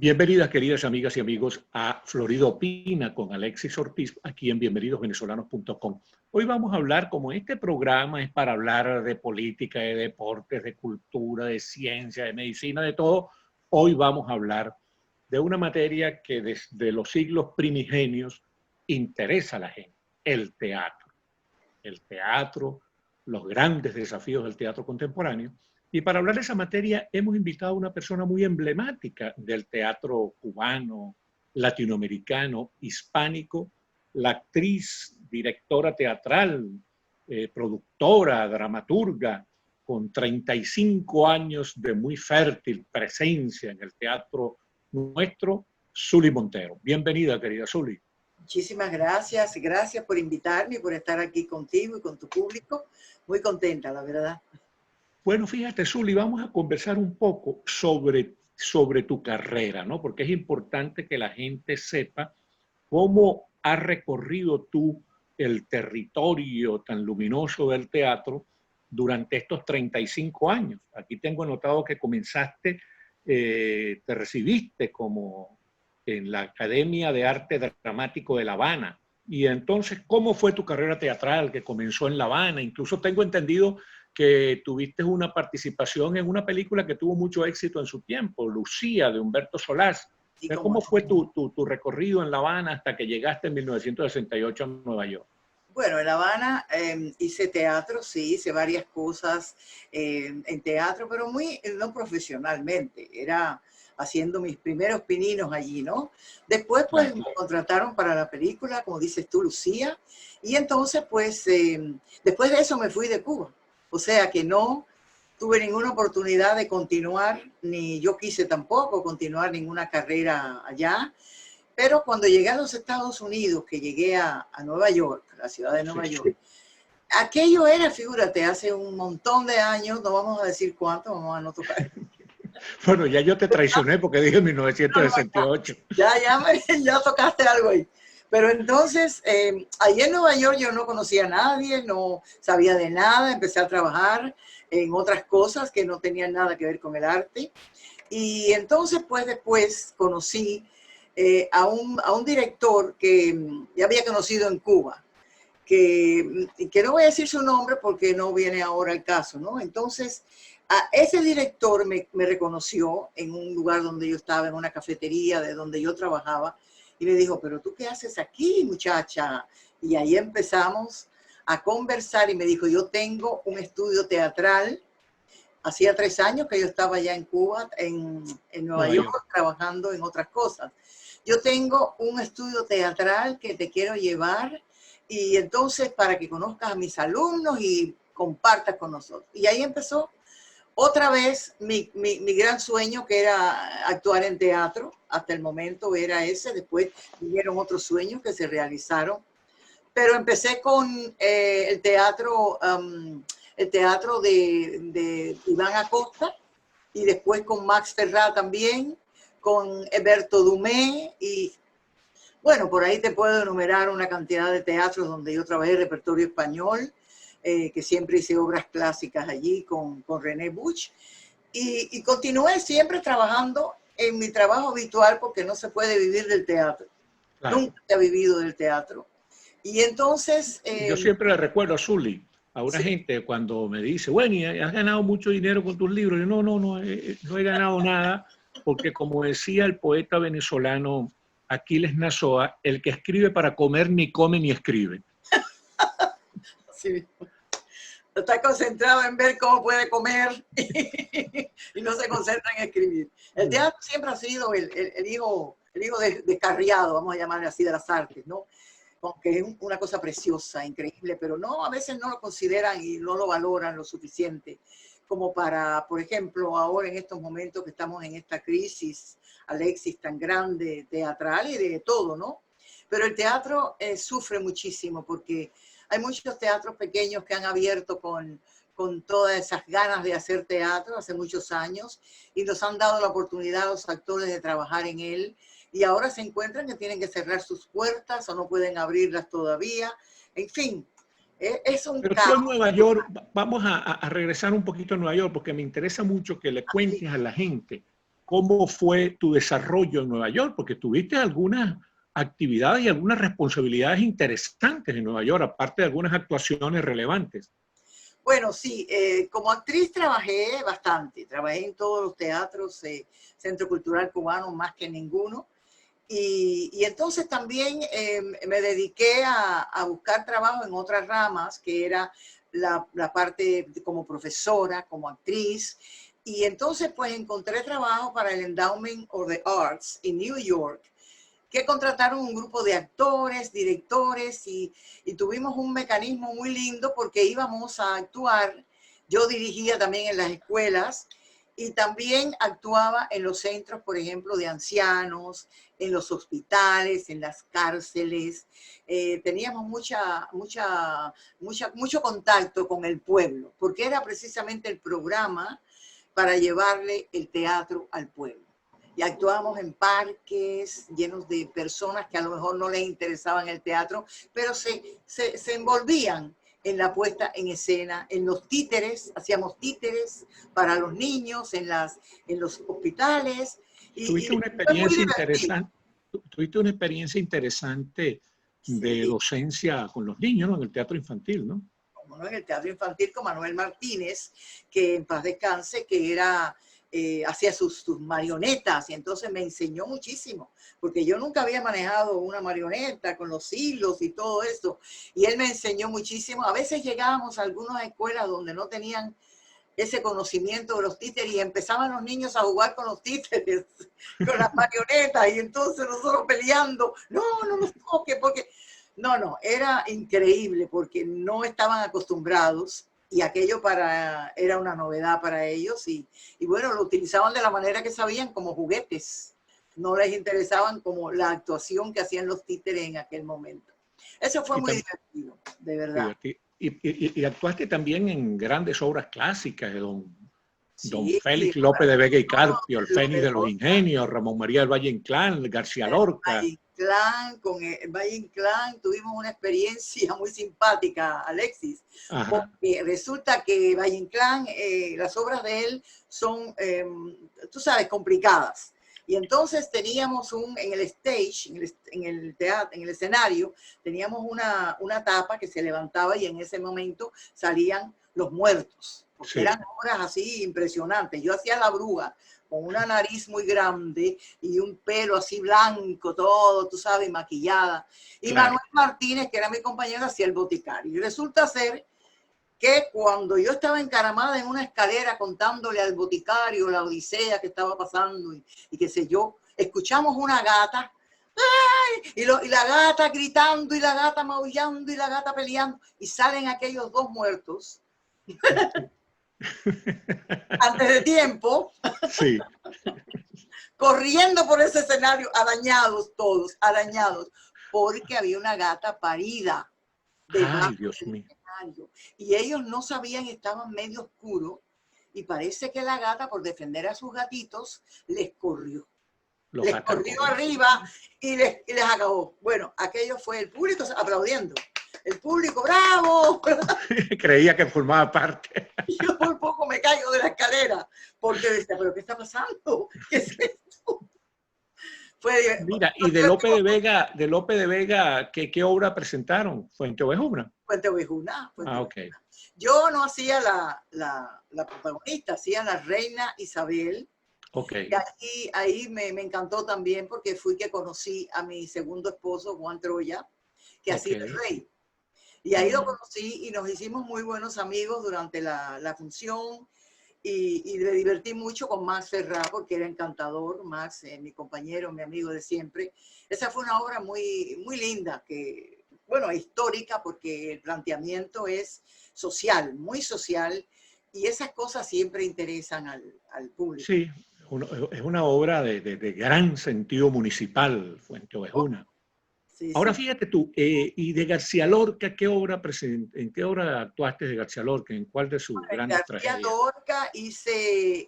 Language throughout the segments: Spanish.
Bienvenidas, queridas amigas y amigos, a Florida Opina con Alexis Ortiz, aquí en bienvenidosvenezolanos.com. Hoy vamos a hablar, como este programa es para hablar de política, de deportes, de cultura, de ciencia, de medicina, de todo, hoy vamos a hablar de una materia que desde los siglos primigenios interesa a la gente, el teatro. El teatro, los grandes desafíos del teatro contemporáneo. Y para hablar de esa materia hemos invitado a una persona muy emblemática del teatro cubano, latinoamericano, hispánico, la actriz, directora teatral, productora, dramaturga, con 35 años de muy fértil presencia en el teatro nuestro, Zuly Montero. Bienvenida, querida Zuly. Muchísimas gracias, gracias por invitarme y por estar aquí contigo y con tu público. Muy contenta, la verdad. Bueno, fíjate, Zuly, vamos a conversar un poco sobre tu carrera, ¿no? Porque es importante que la gente sepa cómo has recorrido tú el territorio tan luminoso del teatro durante estos 35 años. Aquí tengo anotado que comenzaste, te recibiste como en la Academia de Arte Dramático de La Habana. Y entonces, ¿cómo fue tu carrera teatral que comenzó en La Habana? Incluso tengo entendido que tuviste una participación en una película que tuvo mucho éxito en su tiempo, Lucía, de Humberto Solás. Sí, ¿Cómo fue tu recorrido en La Habana hasta que llegaste en 1968 a Nueva York? Bueno, en La Habana hice teatro, sí, hice varias cosas en teatro, pero muy no profesionalmente. Era haciendo mis primeros pininos allí, ¿no? Después, pues, me contrataron para la película, como dices tú, Lucía, y entonces, pues, después de eso me fui de Cuba. O sea que no tuve ninguna oportunidad de continuar, ni yo quise tampoco continuar ninguna carrera allá. Pero cuando llegué a los Estados Unidos, que llegué a Nueva York, la ciudad de Nueva York, aquello era, fíjate, hace un montón de años, no vamos a decir cuánto, vamos a no tocar. Bueno, ya yo te traicioné porque dije 1968. Ya tocaste algo ahí. Pero entonces, allí en Nueva York yo no conocía a nadie, no sabía de nada, empecé a trabajar en otras cosas que no tenían nada que ver con el arte. Y entonces, pues después conocí a un director que ya había conocido en Cuba, que no voy a decir su nombre porque no viene ahora el caso, ¿no? Entonces, a ese director me reconoció en un lugar donde yo estaba, en una cafetería de donde yo trabajaba, y me dijo, pero ¿tú qué haces aquí, muchacha? Y ahí empezamos a conversar y me dijo, yo tengo un estudio teatral. Hacía 3 años que yo estaba ya en Cuba, en Nueva York, trabajando en otras cosas. Yo tengo un estudio teatral que te quiero llevar y entonces para que conozcas a mis alumnos y compartas con nosotros. Y ahí empezó otra vez mi gran sueño, que era actuar en teatro. Hasta el momento era ese. Después vinieron otros sueños que se realizaron. Pero empecé con el teatro de Iván Acosta y después con Max Ferrá también, con Heberto Dumé y bueno, por ahí te puedo enumerar una cantidad de teatros donde yo trabajé repertorio español, que siempre hice obras clásicas allí con René Buch y continué siempre trabajando en mi trabajo habitual porque no se puede vivir del teatro. Claro. Nunca he vivido del teatro. Y entonces... yo siempre le recuerdo a Zuly, a una gente cuando me dice, bueno, ¿y has ganado mucho dinero con tus libros? Yo, no he ganado nada, porque como decía el poeta venezolano Aquiles Nazoa, el que escribe para comer ni come ni escribe. Sí. Está concentrado en ver cómo puede comer y no se concentra en escribir. El teatro siempre ha sido el hijo descarriado, vamos a llamarle así, de las artes, ¿no? Que es una cosa preciosa, increíble, pero no, a veces no lo consideran y no lo valoran lo suficiente como para, por ejemplo, ahora en estos momentos que estamos en esta crisis, Alexis, tan grande, teatral y de todo, ¿no? Pero el teatro sufre muchísimo porque hay muchos teatros pequeños que han abierto con todas esas ganas de hacer teatro hace muchos años y nos han dado la oportunidad a los actores de trabajar en él. Y ahora se encuentran que tienen que cerrar sus puertas o no pueden abrirlas todavía. En fin, es un Pero caos. tú en Nueva York, vamos a regresar un poquito a Nueva York porque me interesa mucho que le cuentes a la gente cómo fue tu desarrollo en Nueva York, porque tuviste algunas actividades y algunas responsabilidades interesantes en Nueva York, aparte de algunas actuaciones relevantes. Bueno, sí, como actriz trabajé bastante, trabajé en todos los teatros, Centro Cultural Cubano más que ninguno, y entonces también me dediqué a buscar trabajo en otras ramas, que era la parte como profesora, como actriz, y entonces pues encontré trabajo para el Endowment of the Arts en New York, que contrataron un grupo de actores, directores y tuvimos un mecanismo muy lindo porque íbamos a actuar. Yo dirigía también en las escuelas y también actuaba en los centros, por ejemplo, de ancianos, en los hospitales, en las cárceles. Teníamos mucho contacto con el pueblo, porque era precisamente el programa para llevarle el teatro al pueblo. Y actuábamos en parques llenos de personas que a lo mejor no les interesaban el teatro, pero se envolvían en la puesta en escena, en los títeres, hacíamos títeres para los niños en los hospitales. Tuviste una Fue muy experiencia divertido. interesante, tuviste una experiencia interesante de Sí, docencia con los niños, ¿no? En el teatro infantil, ¿no? como no, en el teatro infantil con Manuel Martínez, que en paz descanse, que era hacía sus marionetas y entonces me enseñó muchísimo, porque yo nunca había manejado una marioneta con los hilos y todo eso, y él me enseñó muchísimo. A veces llegábamos a algunas escuelas donde no tenían ese conocimiento de los títeres y empezaban los niños a jugar con los títeres, con las marionetas, y entonces nosotros peleando, no nos toque, porque no, era increíble porque no estaban acostumbrados y aquello era una novedad para ellos y bueno, lo utilizaban de la manera que sabían, como juguetes. No les interesaban como la actuación que hacían los títeres en aquel momento. Eso fue Y, muy divertido, de verdad. y actuaste también en grandes obras clásicas de don Sí, Félix López de Vega y Carpio, el Fénix de los Loperosa, Ingenios, Ramón María del Valle Inclán, García Lorca. Con el Valle Inclán tuvimos una experiencia muy simpática, Alexis, Ajá, porque resulta que Valle Inclán, las obras de él son, tú sabes, complicadas. Y entonces teníamos en el stage, en el teatro, en el escenario, teníamos una tapa que se levantaba y en ese momento salían los muertos, porque sí, eran obras así impresionantes. Yo hacía la bruja con una nariz muy grande y un pelo así blanco, todo, tú sabes, maquillada. Y claro. Manuel Martínez, que era mi compañero, hacía el boticario. Y resulta ser que cuando yo estaba encaramada en una escalera contándole al boticario la odisea que estaba pasando y qué sé yo, escuchamos una gata, ¡ay! Y la gata gritando y la gata maullando y la gata peleando y salen aquellos dos muertos antes de tiempo, Sí. corriendo por ese escenario, arañados todos, arañados, porque había una gata parida debajo Ay, Dios del mío. escenario. Y ellos no sabían, estaban medio oscuros, y parece que la gata, por defender a sus gatitos, Los les corrió atacó. arriba y les acabó. Bueno, aquello fue el público aplaudiendo. El público, ¡bravo! Creía que formaba parte. Y yo por poco me caigo de la escalera, porque decía, ¿pero qué está pasando? ¿Qué es esto? Fue Mira, y de Lope de Vega, ¿qué obra presentaron? Fuente Ovejuna. Fuente Ovejuna. Ah, ok. Yo no hacía la protagonista, hacía la reina Isabel. Ok. Y ahí me encantó también porque fui que conocí a mi segundo esposo, Juan Troya, que Ok. hacía el rey. Y ahí lo Ah, conocí y nos hicimos muy buenos amigos durante la función y me divertí mucho con Max Ferrá porque era encantador. Max, mi compañero, mi amigo de siempre. Esa fue una obra muy, muy linda, bueno, histórica porque el planteamiento es social, muy social y esas cosas siempre interesan al público. sí, es una obra de gran sentido municipal, Fuente ¿No? Ovejuna. Sí, Ahora sí. fíjate tú, y de García Lorca, ¿en qué obra actuaste de García Lorca? ¿En cuál de sus grandes García tragedias? Lorca hice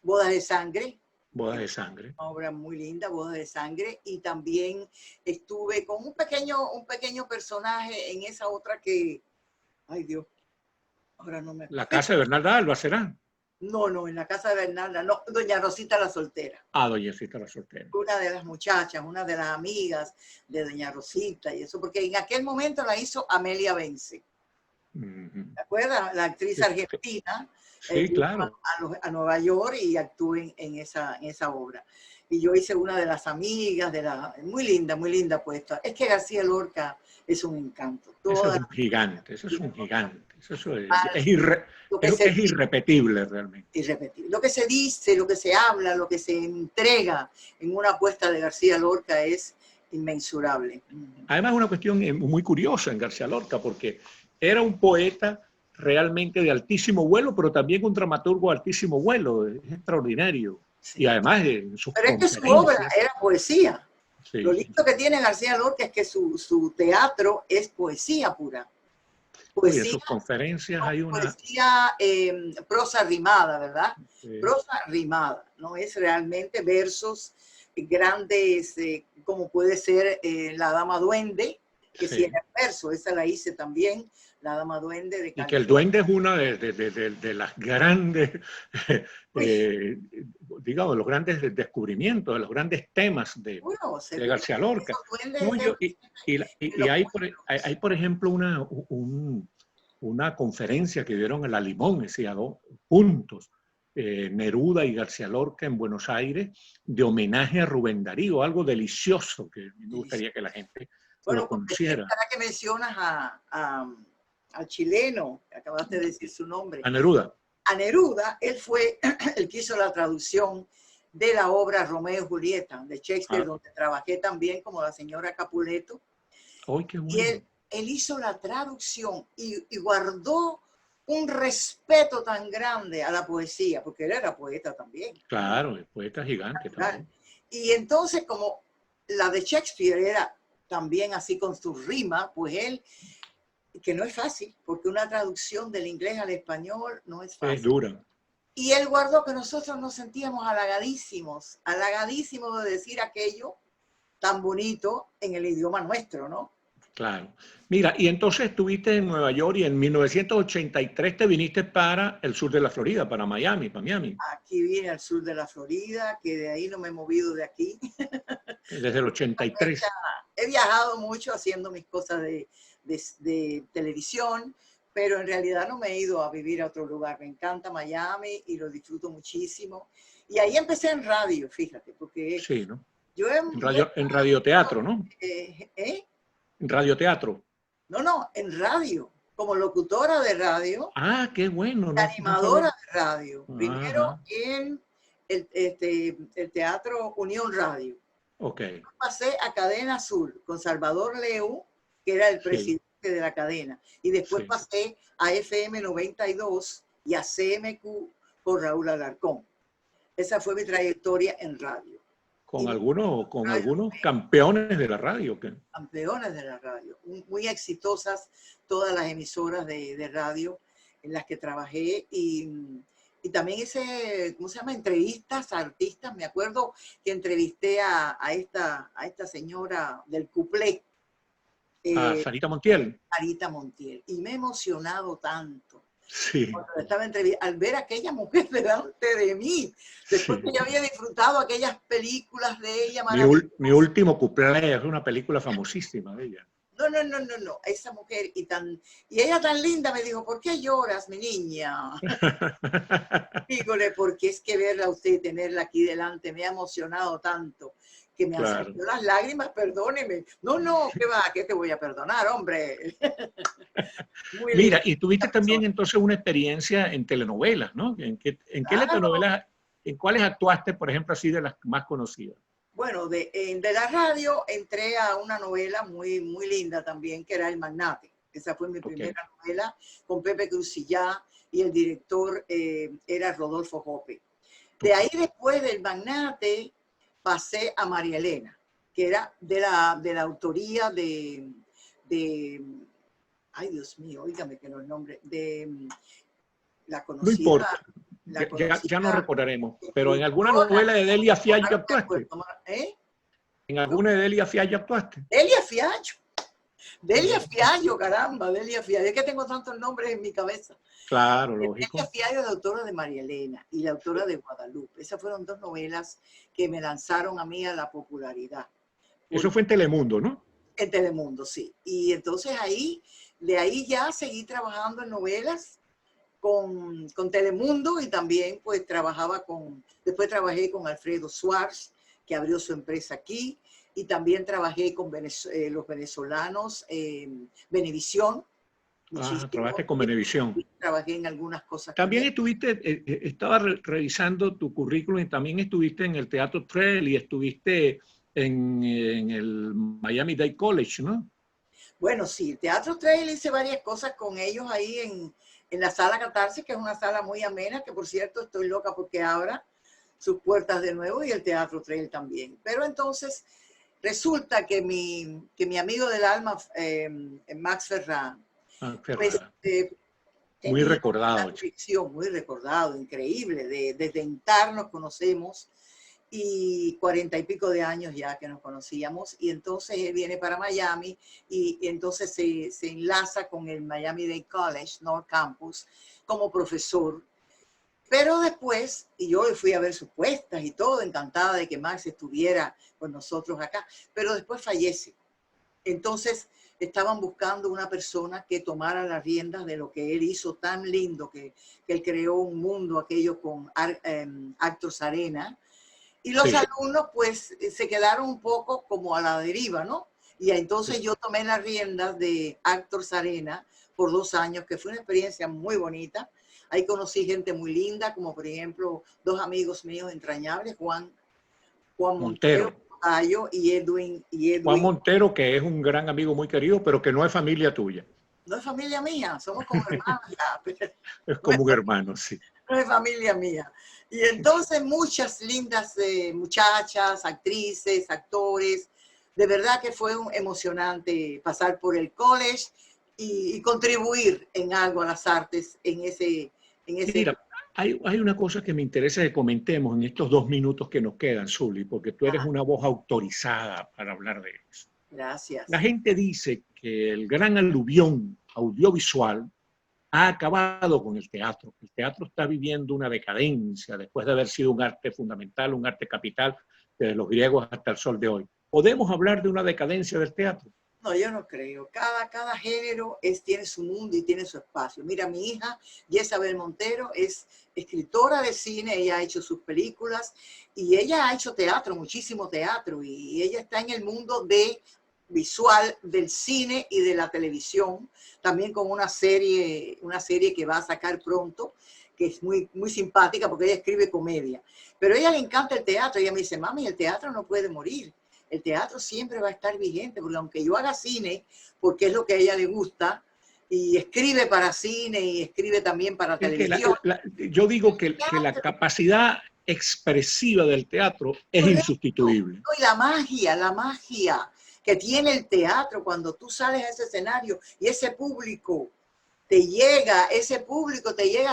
Bodas de Sangre, Bodas de Sangre. una obra muy linda, Bodas de Sangre, y también estuve con un pequeño personaje en esa otra que, ay Dios, ahora no me La acuerdo. casa de Bernarda Alba, ¿será? No, no, en la casa de Bernarda, no, doña Rosita la soltera. Ah, doña Rosita la soltera. Una de las muchachas, una de las amigas de doña Rosita y eso, porque en aquel momento la hizo Amelia Bence. ¿Te acuerdas? La actriz argentina. Sí, claro. A Nueva York y actué en esa obra. Y yo hice una de las amigas, muy linda puesta. Es que García Lorca es un encanto. Eso es un gigante, eso es un gigante. Eso es irrepetible realmente. Irrepetible. Lo que se dice, lo que se habla, lo que se entrega en una puesta de García Lorca es inmensurable. Además, una cuestión muy curiosa en García Lorca, porque era un poeta realmente de altísimo vuelo, pero también un dramaturgo de altísimo vuelo, es extraordinario. Sí. Y además en sus Pero es que su obra era poesía. Sí. Lo lindo que tiene García Lorca es que su teatro es poesía pura. Poesía, y en sus conferencias hay una... Poesía, prosa rimada, ¿verdad? Sí. Prosa rimada, no es realmente versos grandes, como puede ser La Dama Duende, que sí era verso, esa la hice también, La Dama Duende de Canción. Y que el duende es una de las grandes, digamos, los grandes descubrimientos, de los grandes temas de García Lorca. No, hay, por ejemplo, una conferencia que dieron en La Limón, decía, juntos, Neruda y García Lorca en Buenos Aires, de homenaje a Rubén Darío, algo delicioso que me gustaría que la gente lo conociera. Ahora que mencionas al chileno, que acabaste de decir su nombre. A Neruda. A Neruda, él fue el que hizo la traducción de la obra Romeo y Julieta de Shakespeare, donde trabajé también como la señora Capuleto. ¡Ay, qué bueno! Y él hizo la traducción y guardó un respeto tan grande a la poesía, porque él era poeta también. Claro, el poeta gigante también. Y entonces, como la de Shakespeare era también así con su rima, pues él, que no es fácil, porque una traducción del inglés al español no es fácil. Es dura. Y él guardó que nosotros nos sentíamos halagadísimos de decir aquello tan bonito en el idioma nuestro, ¿no? Claro. Mira, y entonces estuviste en Nueva York y en 1983 te viniste para el sur de la Florida, para Miami. Aquí vine al sur de la Florida, que de ahí no me he movido de aquí. Desde el 83. He viajado mucho haciendo mis cosas de televisión, pero en realidad no me he ido a vivir a otro lugar. Me encanta Miami y lo disfruto muchísimo. Y ahí empecé en radio, fíjate, porque sí, ¿no? Yo en radioteatro, ¿no? En radioteatro. No, en radio, como locutora de radio. Ah, qué bueno. Animadora de radio. Primero en el Teatro Unión Radio. Ok. Pasé a Cadena Azul con Salvador Leu, que era el presidente de la cadena. Y después pasé a FM 92 y a CMQ con Raúl Alarcón. Esa fue mi trayectoria en radio. Con algunos campeones de la radio. ¿Qué? Campeones de la radio. Muy exitosas todas las emisoras de radio en las que trabajé y también hice, ¿cómo se llama? Entrevistas a artistas. Me acuerdo que entrevisté a esta señora del cuplé. Sarita Montiel. Sarita Montiel. Y me he emocionado tanto. Sí. Estaba al ver a aquella mujer delante de mí, después que yo había disfrutado aquellas películas de ella. Mi último cuplé es una película famosísima de ella. No, esa mujer y ella tan linda me dijo, ¿por qué lloras, mi niña? Dígole, porque es que verla a usted, tenerla aquí delante, me ha emocionado tanto que me han salido las lágrimas, perdóneme. No, ¿qué va? ¿Qué te voy a perdonar, hombre? Mira, y tuviste también entonces una experiencia en telenovelas, ¿no? ¿En qué telenovelas, en cuáles actuaste, por ejemplo, así de las más conocidas? Bueno, de la radio entré a una novela muy linda también, que era El Magnate. Esa fue mi primera novela con Pepe Crucillá y el director era Rodolfo Jope. De ahí después del Magnate pasé a María Elena, que era de la autoría de ay Dios mío, óigame que no el nombre, de la conocida. No importa, ya no recordaremos, pero en alguna novela de Delia Fiallo actuaste. ¿En alguna de Delia Fiallo actuaste? Delia Fiallo. Delia Fiallo, caramba, Delia Fiallo. Es que tengo tantos nombres en mi cabeza. Claro, lógico. Delia Fiallo es la autora de María Elena y la autora de Guadalupe. Esas fueron dos novelas que me lanzaron a mí a la popularidad. Eso fue en Telemundo, ¿no? En Telemundo, sí. Y entonces de ahí ya seguí trabajando en novelas con Telemundo y también pues después trabajé con Alfredo Suárez, que abrió su empresa aquí, y también trabajé con los venezolanos Venevisión. Trabajaste con Venevisión. Trabajé en algunas cosas. También estuviste, estaba revisando tu currículum y también estuviste en el Teatro Trail y estuviste en el Miami-Dade College, ¿no? Bueno, sí, el Teatro Trail hice varias cosas con ellos ahí en la Sala Catarsis, que es una sala muy amena, que por cierto estoy loca porque abra sus puertas de nuevo, y el Teatro Trail también. Pero entonces resulta que mi amigo del alma, Max Ferrán, pues, muy recordado. Ficción, muy recordado, increíble. Desde Entar nos conocemos, y 40 y pico de años ya que nos conocíamos, y entonces él viene para Miami y entonces se enlaza con el Miami-Dade College, North Campus, como profesor. Pero después, y yo fui a ver sus puestas y todo, encantada de que Max estuviera con nosotros acá, pero después fallece. Entonces estaban buscando una persona que tomara las riendas de lo que él hizo tan lindo, que él creó un mundo, aquello con Actors Arena. Y los alumnos pues se quedaron un poco como a la deriva, ¿no? Y entonces yo tomé las riendas de Actors Arena por 2 años, que fue una experiencia muy bonita. Ahí conocí gente muy linda, como por ejemplo 2 amigos míos entrañables, Juan Montero y Edwin. Juan Montero, que es un gran amigo muy querido, pero que no es familia tuya. No es familia mía, somos como hermanos ya. Pero es como un hermano, sí. No es familia mía. Y entonces muchas lindas muchachas, actrices, actores. De verdad que fue emocionante pasar por el college y contribuir en algo a las artes en ese... Mira, hay una cosa que me interesa que comentemos en estos 2 minutos que nos quedan, Zuli, porque tú eres una voz autorizada para hablar de eso. Gracias. La gente dice que el gran aluvión audiovisual ha acabado con el teatro. El teatro está viviendo una decadencia después de haber sido un arte fundamental, un arte capital desde los griegos hasta el sol de hoy. ¿Podemos hablar de una decadencia del teatro? No, yo no creo. Cada género tiene su mundo y tiene su espacio. Mira, mi hija, Jezabel Montero, es escritora de cine, ella ha hecho sus películas y ella ha hecho teatro, muchísimo teatro, y ella está en el mundo visual del cine y de la televisión, también con una serie que va a sacar pronto, que es muy, muy simpática porque ella escribe comedia. Pero a ella le encanta el teatro. Ella me dice, mami, el teatro no puede morir. El teatro siempre va a estar vigente, porque aunque yo haga cine, porque es lo que a ella le gusta, y escribe para cine y escribe también para televisión. Yo digo que la capacidad expresiva del teatro es insustituible. Y la magia que tiene el teatro cuando tú sales a ese escenario y ese público te llega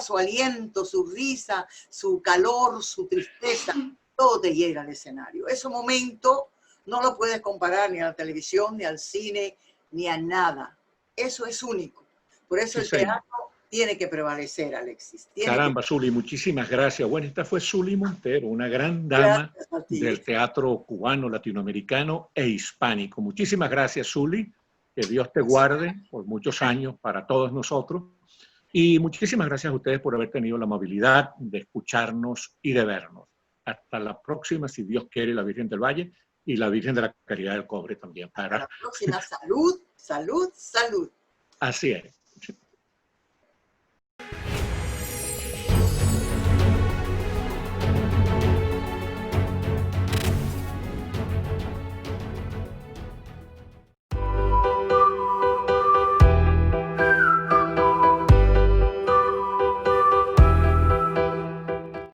su aliento, su risa, su calor, su tristeza, todo te llega al escenario. Ese momento no lo puedes comparar ni a la televisión, ni al cine, ni a nada. Eso es único. Por eso el teatro tiene que prevalecer, Alexis. Caramba, Zuli, muchísimas gracias. Bueno, esta fue Zuli Montero, una gran dama del teatro cubano, latinoamericano e hispánico. Muchísimas gracias, Zuli. Que Dios te guarde por muchos años para todos nosotros. Y muchísimas gracias a ustedes por haber tenido la amabilidad de escucharnos y de vernos. Hasta la próxima, si Dios quiere, la Virgen del Valle y la Virgen de la Caridad del Cobre también. Hasta la próxima. Salud, salud, salud. Así es.